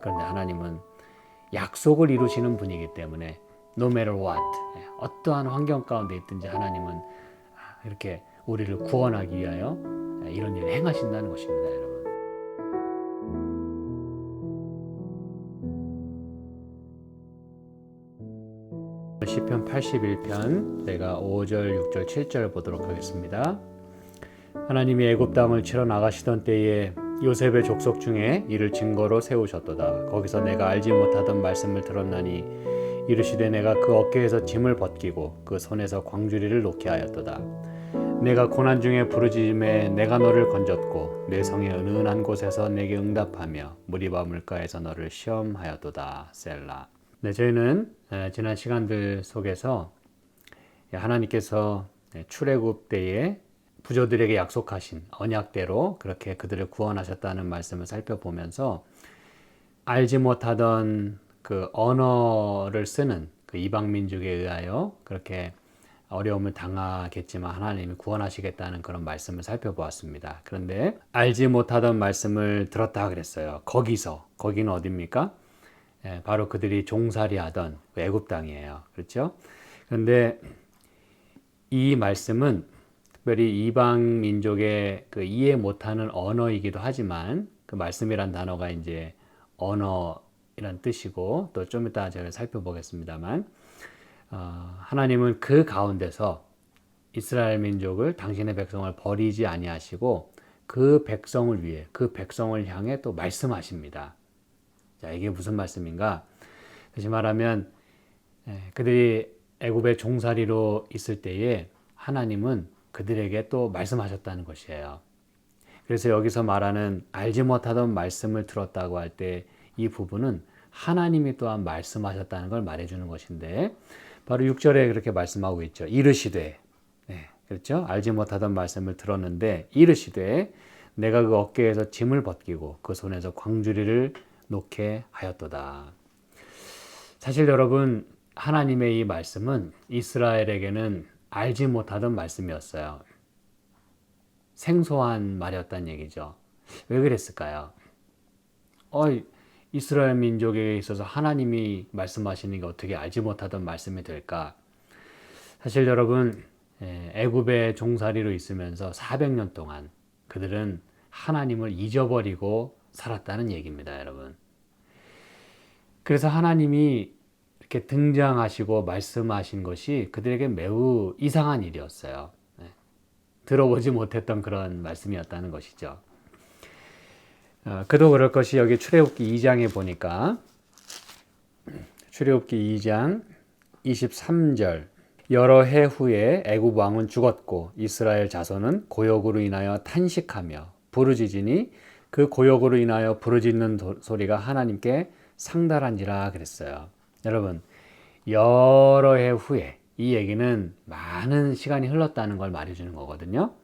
그런데 하나님은 약속을 이루시는 분이기 때문에 no matter what, 어떠한 환경 가운데 있든지 하나님은 이렇게 우리를 구원하기 위하여 이런 일을 행하신다는 것입니다, 여러분. 시편 81편 제가 5절, 6절, 7절 보도록 하겠습니다. 하나님이 애굽 땅을 치러 나가시던 때에 요셉의 족속 중에 이를 증거로 세우셨도다. 거기서 내가 알지 못하던 말씀을 들었나니 이르시되 내가 그 어깨에서 짐을 벗기고 그 손에서 광주리를 놓게 하였도다. 내가 고난 중에 부르짖음에 내가 너를 건졌고 내 성의 은은한 곳에서 내게 응답하며 무리바 물가에서 너를 시험하였도다. 셀라. 네, 저희는 지난 시간들 속에서 하나님께서 출애굽 때에 부조들에게 약속하신 언약대로 그렇게 그들을 구원하셨다는 말씀을 살펴보면서 알지 못하던 그 언어를 쓰는 그 이방 민족에 의하여 그렇게 어려움을 당하겠지만 하나님이 구원하시겠다는 그런 말씀을 살펴보았습니다. 그런데 알지 못하던 말씀을 들었다 그랬어요. 거기는 어디입니까? 바로 그들이 종살이하던 애굽 땅이에요. 그렇죠? 그런데 이 말씀은 특별히 이방 민족의 그 이해 못하는 언어이기도 하지만 그 말씀이란 단어가 이제 언어이란 뜻이고 또 좀 이따 제가 살펴보겠습니다만 하나님은 그 가운데서 이스라엘 민족을 당신의 백성을 버리지 아니하시고 그 백성을 위해 그 백성을 향해 또 말씀하십니다. 자, 이게 무슨 말씀인가? 다시 말하면 그들이 애굽의 종살이로 있을 때에 하나님은 그들에게 또 말씀하셨다는 것이에요. 그래서 여기서 말하는 알지 못하던 말씀을 들었다고 할 때 이 부분은 하나님이 또한 말씀하셨다는 걸 말해주는 것인데 바로 6절에 그렇게 말씀하고 있죠. 이르시되, 그렇죠? 알지 못하던 말씀을 들었는데 이르시되 내가 그 어깨에서 짐을 벗기고 그 손에서 광주리를 놓게 하였도다. 사실 여러분, 하나님의 이 말씀은 이스라엘에게는 알지 못하던 말씀이었어요. 생소한 말이었다는 얘기죠. 왜 그랬을까요? 이스라엘 민족에 있어서 하나님이 말씀하시는 게 어떻게 알지 못하던 말씀이 될까? 사실 여러분, 애굽의 종살이로 있으면서 400년 동안 그들은 하나님을 잊어버리고 살았다는 얘기입니다, 여러분. 그래서 하나님이 이렇게 등장하시고 말씀하신 것이 그들에게 매우 이상한 일이었어요. 들어보지 못했던 그런 말씀이었다는 것이죠. 그도 그럴 것이 여기 출애굽기 2장에 보니까 출애굽기 2장 23절 여러 해 후에 애굽 왕은 죽었고 이스라엘 자손은 고역으로 인하여 탄식하며 부르짖으니 그 고역으로 인하여 부르짖는 소리가 하나님께 상달한지라 그랬어요. 여러분, 여러 해 후에 이 얘기는 많은 시간이 흘렀다는 걸 말해주는 거거든요.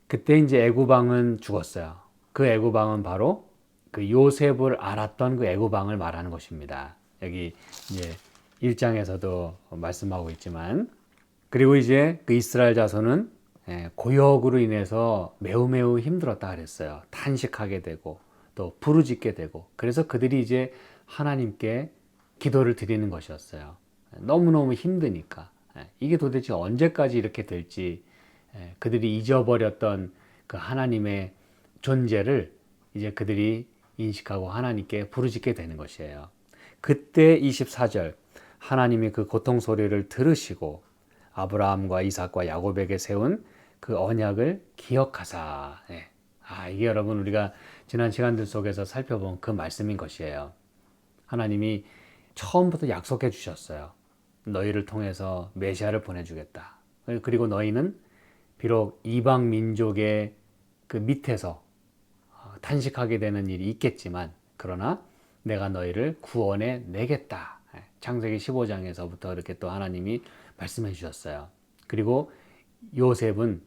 그때 이제 애굽 왕은 죽었어요. 그 애굽 왕은 바로 그 요셉을 알았던 그 애굽 왕을 말하는 것입니다. 여기 이제 1장에서도 말씀하고 있지만 그리고 이제 그 이스라엘 자손은 고역으로 인해서 매우 힘들었다 그랬어요. 탄식하게 되고 또 부르짖게 되고 그래서 그들이 이제 하나님께 기도를 드리는 것이었어요. 너무너무 힘드니까 이게 도대체 언제까지 이렇게 될지 그들이 잊어버렸던 그 하나님의 존재를 이제 그들이 인식하고 하나님께 부르짖게 되는 것이에요. 그때 24절 하나님이 그 고통 소리를 들으시고 아브라함과 이삭과 야곱에게 세운 그 언약을 기억하사. 이게 여러분 우리가 지난 시간들 속에서 살펴본 그 말씀인 것이에요. 하나님이 처음부터 약속해 주셨어요. 너희를 통해서 메시아를 보내주겠다. 그리고 너희는 비록 이방 민족의 그 밑에서 탄식하게 되는 일이 있겠지만 그러나 내가 너희를 구원해 내겠다. 창세기 15장에서부터 이렇게 또 하나님이 말씀해 주셨어요. 그리고 요셉은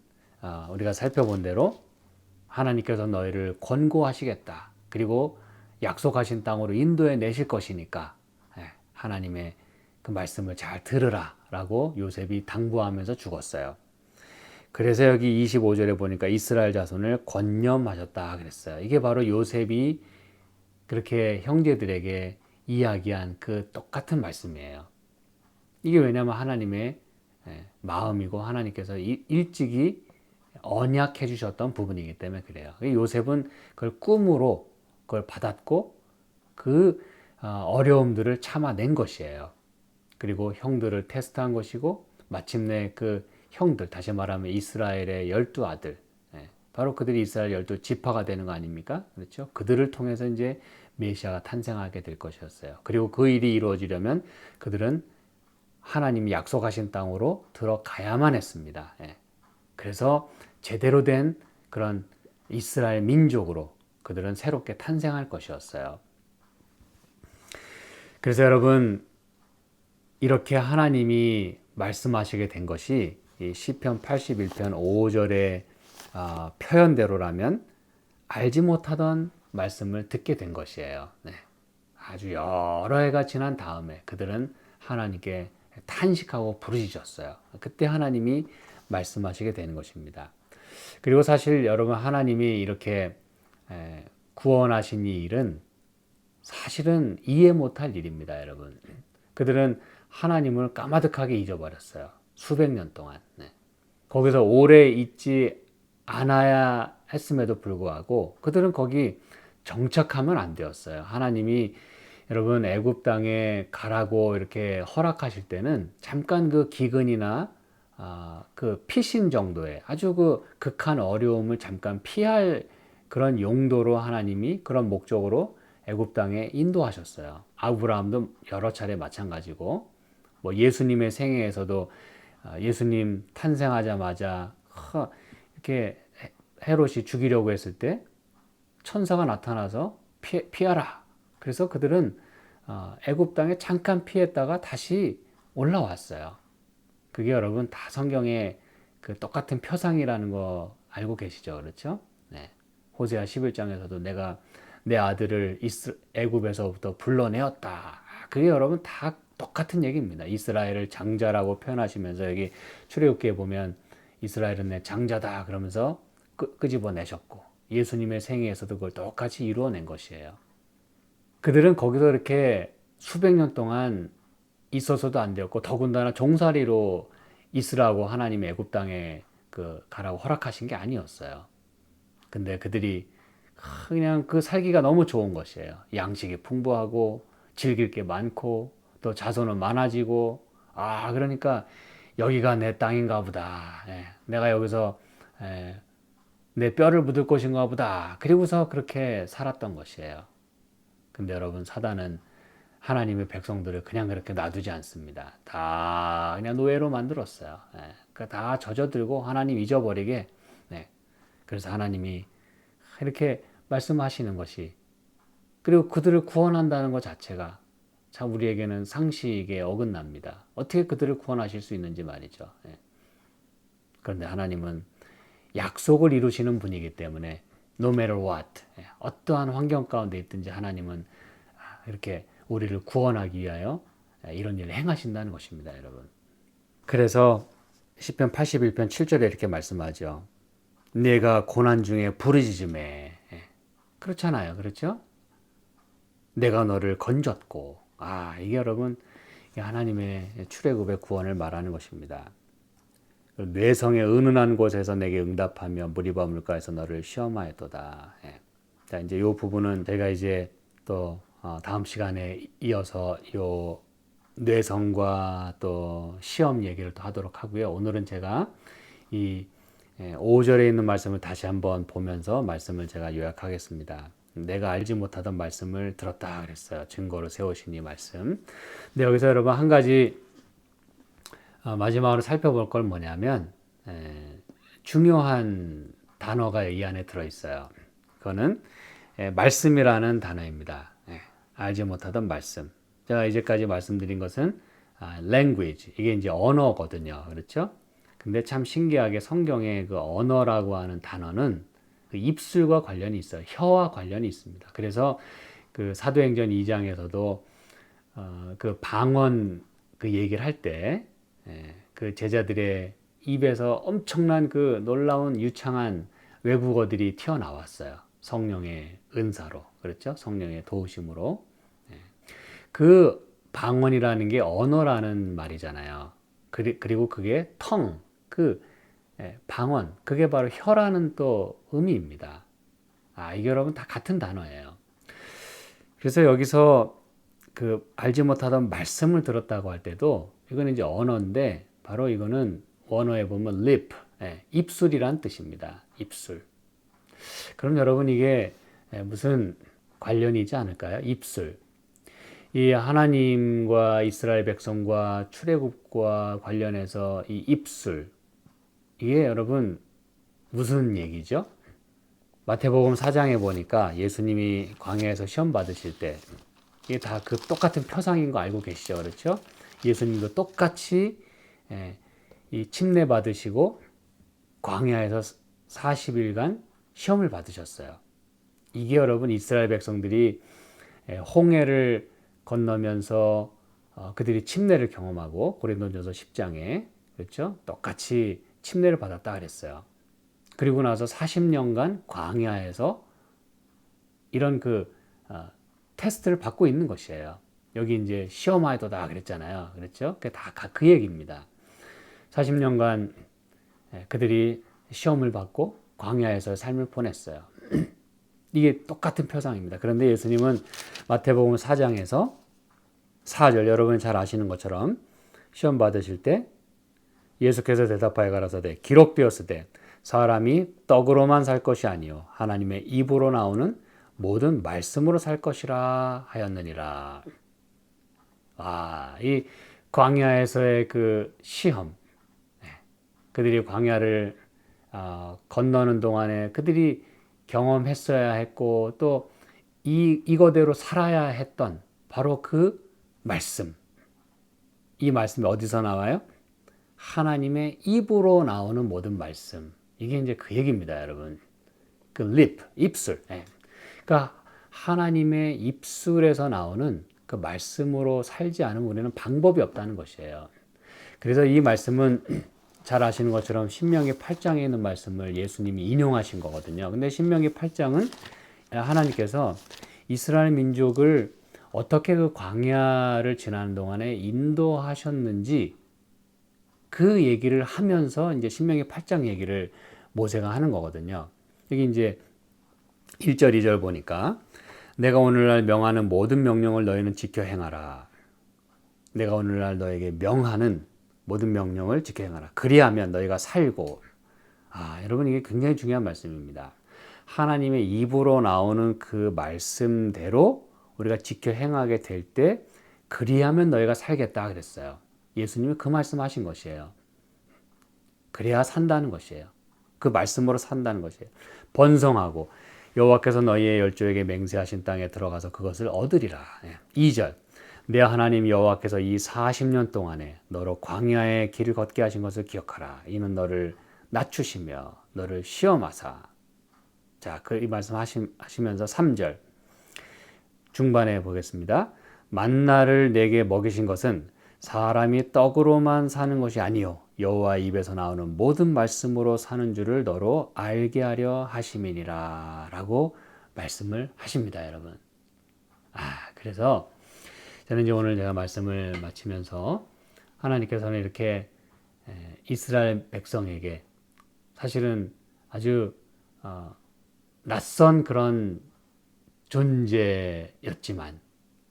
우리가 살펴본 대로 하나님께서 너희를 권고하시겠다. 그리고 약속하신 땅으로 인도해 내실 것이니까 하나님의 그 말씀을 잘 들으라 라고 요셉이 당부하면서 죽었어요. 그래서 여기 25절에 보니까 이스라엘 자손을 권념하셨다 그랬어요. 이게 바로 요셉이 그렇게 형제들에게 이야기한 그 똑같은 말씀이에요. 이게 왜냐하면 하나님의 마음이고 하나님께서 일찍이 언약해 주셨던 부분이기 때문에 그래요. 요셉은 그걸 꿈으로 그걸 받았고 그 어려움들을 참아낸 것이에요. 그리고 형들을 테스트한 것이고 마침내 그 형들, 다시 말하면 이스라엘의 12아들, 바로 그들이 이스라엘 12지파가 되는 거 아닙니까? 그렇죠? 그들을 통해서 이제 메시아가 탄생하게 될 것이었어요. 그리고 그 일이 이루어지려면 그들은 하나님이 약속하신 땅으로 들어가야만 했습니다. 그래서 제대로 된 그런 이스라엘 민족으로 그들은 새롭게 탄생할 것이었어요. 그래서 여러분, 이렇게 하나님이 말씀하시게 된 것이 이 시편 81편 5절의 표현대로라면 알지 못하던 말씀을 듣게 된 것이에요. 아주 여러 해가 지난 다음에 그들은 하나님께 탄식하고 부르짖었어요. 그때 하나님이 말씀하시게 되는 것입니다. 그리고 사실 여러분, 하나님이 이렇게 구원하신 이 일은 사실은 이해 못할 일입니다, 여러분. 그들은 하나님을 까마득하게 잊어버렸어요. 수백 년 동안. 거기서 오래 있지 않아야 했음에도 불구하고 그들은 거기 정착하면 안 되었어요. 하나님이 여러분 애굽 땅에 가라고 이렇게 허락하실 때는 잠깐 그 기근이나 그 피신 정도의 아주 그 극한 어려움을 잠깐 피할 그런 용도로 하나님이 그런 목적으로 애굽 땅에 인도하셨어요. 아브라함도 여러 차례 마찬가지고 뭐 예수님의 생애에서도 예수님 탄생하자마자 이렇게 헤롯이 죽이려고 했을 때 천사가 나타나서 피하라. 그래서 그들은 애굽 땅에 잠깐 피했다가 다시 올라왔어요. 그게 여러분 다 성경의 그 똑같은 표상이라는 거 알고 계시죠? 그렇죠? 호세아 11장에서도 내가 내 아들을 애굽에서부터 불러내었다. 그게 여러분 다 똑같은 얘기입니다. 이스라엘을 장자라고 표현하시면서 여기 출애굽기에 보면 이스라엘은 내 장자다 그러면서 끄집어내셨고 예수님의 생애에서도 그걸 똑같이 이루어낸 것이에요. 그들은 거기서 이렇게 수백 년 동안 있어서도 안 되었고 더군다나 종살이로 있으라고 하나님의 애굽 땅에 가라고 허락하신 게 아니었어요. 근데 그들이 그냥 그 살기가 너무 좋은 것이에요. 양식이 풍부하고 즐길 게 많고 또 자손은 많아지고 그러니까 여기가 내 땅인가 보다. 내가 여기서 내 뼈를 묻을 곳인가 보다. 그리고서 그렇게 살았던 것이에요. 근데 여러분 사단은 하나님의 백성들을 그냥 그렇게 놔두지 않습니다. 다 그냥 노예로 만들었어요. 그러니까 다 젖어들고 하나님 잊어버리게. 그래서 하나님이 이렇게 말씀하시는 것이 그리고 그들을 구원한다는 것 자체가 참 우리에게는 상식에 어긋납니다. 어떻게 그들을 구원하실 수 있는지 말이죠. 그런데 하나님은 약속을 이루시는 분이기 때문에 no matter what, 어떠한 환경 가운데 있든지 하나님은 이렇게 우리를 구원하기 위하여 이런 일을 행하신다는 것입니다, 여러분. 그래서 시편 81편 7절에 이렇게 말씀하죠. 내가 고난 중에 부르짖음에 그렇잖아요. 그렇죠? 내가 너를 건졌고 이게 여러분 하나님의 출애굽의 구원을 말하는 것입니다. 뇌성의 은은한 곳에서 내게 응답하며 무리바 물가에서 너를 시험하였도다. 자, 이제 이 부분은 제가 이제 또 다음 시간에 이어서 요 뇌성과 또 시험 얘기를 또 하도록 하고요. 오늘은 제가 이 5절에 있는 말씀을 다시 한번 보면서 말씀을 제가 요약하겠습니다. 내가 알지 못하던 말씀을 들었다 그랬어요. 증거로 세우신 이 말씀. 근데 여기서 여러분 한 가지 마지막으로 살펴볼 걸 뭐냐면 중요한 단어가 이 안에 들어있어요. 그거는 말씀이라는 단어입니다. 알지 못하던 말씀. 제가 이제까지 말씀드린 것은 language, 이게 이제 언어거든요. 그렇죠? 근데 참 신기하게 성경의 그 언어라고 하는 단어는 그 입술과 관련이 있어요. 혀와 관련이 있습니다. 그래서 그 사도행전 2장에서도 그 방언 그 얘기를 할 때 그 제자들의 입에서 엄청난 그 놀라운 유창한 외국어들이 튀어나왔어요. 성령의 은사로, 그렇죠? 성령의 도우심으로. 예. 그 방언이라는 게 언어라는 말이잖아요. 그리고 그게 텅, 방언, 그게 바로 혀라는 또 의미입니다. 이게 여러분 다 같은 단어예요. 그래서 여기서 그 알지 못하던 말씀을 들었다고 할 때도 이거는 이제 언어인데 바로 이거는 원어에 보면 lip, 입술이란 뜻입니다. 입술. 그럼 여러분 이게 무슨 관련이 있지 않을까요? 입술. 이 하나님과 이스라엘 백성과 출애굽과 관련해서 이 입술, 이게 여러분 무슨 얘기죠? 마태복음 4장에 보니까 예수님이 광야에서 시험 받으실 때 이게 다 그 똑같은 표상인 거 알고 계시죠? 그렇죠? 예수님도 똑같이 이 침례 받으시고 광야에서 40일간 시험을 받으셨어요. 이게 여러분 이스라엘 백성들이 홍해를 건너면서 그들이 침례를 경험하고 고린도전서 10장에 그렇죠? 똑같이 침례를 받았다 그랬어요. 그리고 나서 40년간 광야에서 이런 테스트를 받고 있는 것이에요. 여기 이제 시험하여도다 그랬잖아요. 그렇죠? 그게 다 그 얘기입니다. 40년간 그들이 시험을 받고 광야에서 삶을 보냈어요. 이게 똑같은 표상입니다. 그런데 예수님은 마태복음 4장에서 4절, 여러분이 잘 아시는 것처럼 시험 받으실 때 예수께서 대답하여 가라사대 기록되었으되 사람이 떡으로만 살 것이 아니요 하나님의 입으로 나오는 모든 말씀으로 살 것이라 하였느니라. 이 광야에서의 그 시험, 그들이 광야를 건너는 동안에 그들이 경험했어야 했고 또 이거대로 살아야 했던 바로 그 말씀. 이 말씀이 어디서 나와요? 하나님의 입으로 나오는 모든 말씀. 이게 이제 그 얘기입니다, 여러분. 그 lip, 입술. 그러니까 하나님의 입술에서 나오는 그 말씀으로 살지 않으면 우리는 방법이 없다는 것이에요. 그래서 이 말씀은 잘 아시는 것처럼 신명기 8장에 있는 말씀을 예수님이 인용하신 거거든요. 근데 신명기 8장은 하나님께서 이스라엘 민족을 어떻게 그 광야를 지나는 동안에 인도하셨는지 그 얘기를 하면서 이제 신명기 8장 얘기를 모세가 하는 거거든요. 여기 이제 1절, 2절 보니까 내가 오늘날 명하는 모든 명령을 너희는 지켜 행하라. 내가 오늘날 너에게 명하는 모든 명령을 지켜 행하라. 그리하면 너희가 살고. 여러분 이게 굉장히 중요한 말씀입니다. 하나님의 입으로 나오는 그 말씀대로 우리가 지켜 행하게 될 때 그리하면 너희가 살겠다 그랬어요. 예수님이 그 말씀하신 것이에요. 그래야 산다는 것이에요. 그 말씀으로 산다는 것이에요. 번성하고 여호와께서 너희의 열조에게 맹세하신 땅에 들어가서 그것을 얻으리라. 2절 내 하나님 여호와께서 이 40년 동안에 너로 광야의 길을 걷게 하신 것을 기억하라. 이는 너를 낮추시며 너를 시험하사. 자, 이 말씀 하시면서 3절 중반에 보겠습니다. 만나를 내게 먹이신 것은 사람이 떡으로만 사는 것이 아니요 여호와 입에서 나오는 모든 말씀으로 사는 줄을 너로 알게 하려 하심이니라 라고 말씀을 하십니다, 여러분. 그래서 저는 이제 오늘 제가 말씀을 마치면서 하나님께서는 이렇게 이스라엘 백성에게 사실은 아주 낯선 그런 존재였지만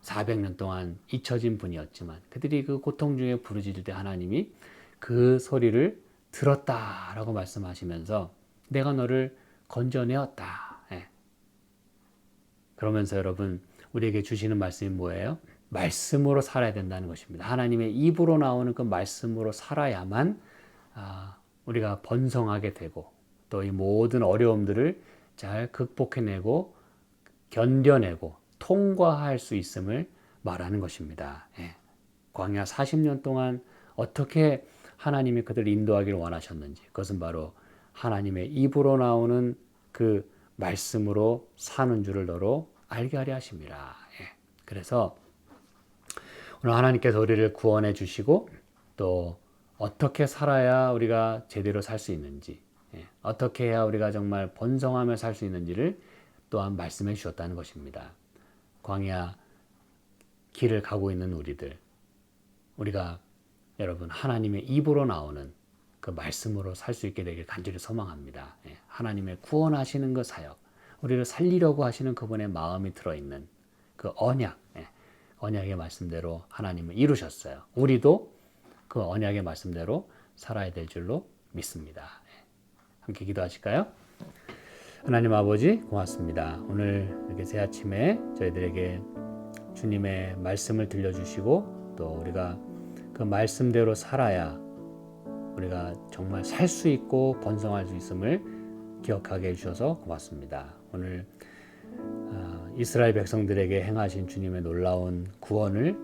400년 동안 잊혀진 분이었지만 그들이 그 고통 중에 부르짖을 때 하나님이 그 소리를 들었다라고 말씀하시면서 내가 너를 건져내었다. 그러면서 여러분 우리에게 주시는 말씀이 뭐예요? 말씀으로 살아야 된다는 것입니다. 하나님의 입으로 나오는 그 말씀으로 살아야만 우리가 번성하게 되고 또 이 모든 어려움들을 잘 극복해내고 견뎌내고 통과할 수 있음을 말하는 것입니다. 광야 40년 동안 어떻게 하나님이 그들을 인도하기를 원하셨는지 그것은 바로 하나님의 입으로 나오는 그 말씀으로 사는 줄을 너로 알게 하려 하십니다. 그래서 오늘 하나님께서 우리를 구원해 주시고 또 어떻게 살아야 우리가 제대로 살 수 있는지 어떻게 해야 우리가 정말 번성하며 살 수 있는지를 또한 말씀해 주셨다는 것입니다. 광야 길을 가고 있는 우리가 여러분 하나님의 입으로 나오는 그 말씀으로 살 수 있게 되길 간절히 소망합니다. 하나님의 구원하시는 그 사역, 우리를 살리려고 하시는 그분의 마음이 들어있는 그 언약, 언약의 말씀대로 하나님은 이루셨어요. 우리도 그 언약의 말씀대로 살아야 될 줄로 믿습니다. 함께 기도하실까요? 하나님 아버지 고맙습니다. 오늘 이렇게 새 아침에 저희들에게 주님의 말씀을 들려주시고 또 우리가 그 말씀대로 살아야 우리가 정말 살 수 있고 번성할 수 있음을 기억하게 해주셔서 고맙습니다. 오늘 이스라엘 백성들에게 행하신 주님의 놀라운 구원을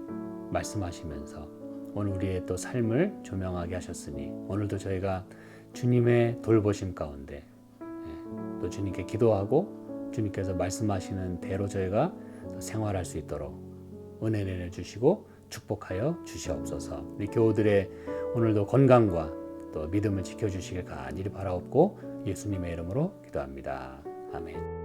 말씀하시면서 오늘 우리의 또 삶을 조명하게 하셨으니 오늘도 저희가 주님의 돌보심 가운데 또 주님께 기도하고 주님께서 말씀하시는 대로 저희가 생활할 수 있도록 은혜 내려주시고 축복하여 주시옵소서. 우리 교우들의 오늘도 건강과 또 믿음을 지켜주시길 간절히 바라옵고 예수님의 이름으로 기도합니다. 아멘.